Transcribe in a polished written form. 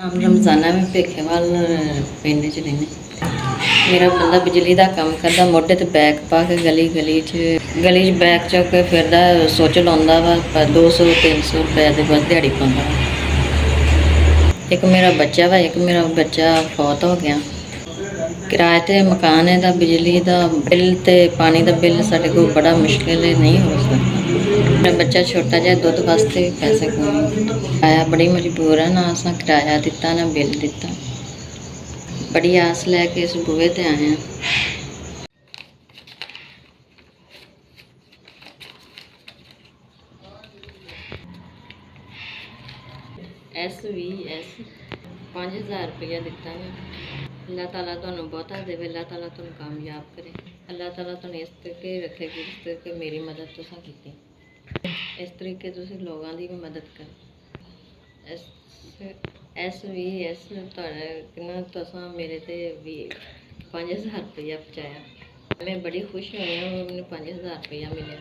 ਆਮ ਰਮਜ਼ਾਨਾ ਮੈਂ ਭੇਖੇਵਾਲ ਪਿੰਡ 'ਚ ਰਹਿੰਦੀ। ਮੇਰਾ ਬੰਦਾ ਬਿਜਲੀ ਦਾ ਕੰਮ ਕਰਦਾ, ਮੋਢੇ 'ਤੇ ਬੈਗ ਪਾ ਕੇ ਗਲੀ 'ਚ ਬੈਗ ਚੁੱਕ ਕੇ ਫਿਰਦਾ, ਸੁੱਚ ਲਾਉਂਦਾ ਵਾ 200-300 ਰੁਪਏ ਦੇ ਬਸ ਦਿਹਾੜੀ ਪਾਉਂਦਾ ਵਾ। ਇੱਕ ਮੇਰਾ ਬੱਚਾ ਫੌਤ ਹੋ ਗਿਆ। ਕਿਰਾਏ 'ਤੇ ਮਕਾਨ ਹੈ ਦਾ, ਬਿਜਲੀ ਦਾ ਬਿੱਲ ਅਤੇ ਪਾਣੀ ਦਾ ਬਿੱਲ ਸਾਡੇ ਕੋਲ ਬੜਾ ਮੁਸ਼ਕਿਲ ਹੈ, ਨਹੀਂ ਹੋ ਸਕਦਾ। ਮੇਰਾ ਬੱਚਾ ਛੋਟਾ ਜਿਹਾ, ਦੁੱਧ ਵਾਸਤੇ ਪੈਸੇ ਕੋਈ ਆਇਆ, ਬੜੀ ਮਜਬੂਰ ਹੈ, ਨਾ ਅਸਾਂ ਕਿਰਾਇਆ ਦਿੱਤਾ ਨਾ ਬਿੱਲ ਦਿੱਤਾ। ਬੜੀ ਆਸ ਲੈ ਕੇ ਇਸ ਬੂਹੇ 'ਤੇ ਆਏ ਹਾਂ। SVS 5000 ਰੁਪਇਆ ਦਿੱਤਾ ਮੈਂ। ਅੱਲਾਹ ਤਾਲਾ ਤੁਹਾਨੂੰ ਬਹੁਤਾ ਦੇਵੇ, ਅੱਲਾਹ ਤਾਲਾ ਤੁਹਾਨੂੰ ਕਾਮਯਾਬ ਕਰੇ, ਅੱਲਾਹ ਤਾਲਾ ਤੁਹਾਨੂੰ ਇਸ ਤਰੀਕੇ ਰੱਖੇ ਕਿ ਜਿਸ ਤਰੀਕੇ ਮੇਰੀ ਮਦਦ ਤੁਸੀਂ ਕੀਤੀ, ਇਸ ਤਰੀਕੇ ਤੁਸੀਂ ਲੋਕਾਂ ਦੀ ਵੀ ਮਦਦ ਕਰੋ। SVS ਤੁਹਾਡਾ ਕਿੰਨਾ ਤੁਸੀਂ ਮੇਰੇ 'ਤੇ ਵੀ 5000 ਰੁਪਇਆ ਪਹੁੰਚਾਇਆ। ਮੈਂ ਬੜੀ ਖੁਸ਼ ਹੋਈ ਹਾਂ, ਮੈਨੂੰ 5000 ਰੁਪਇਆ ਮਿਲਿਆ।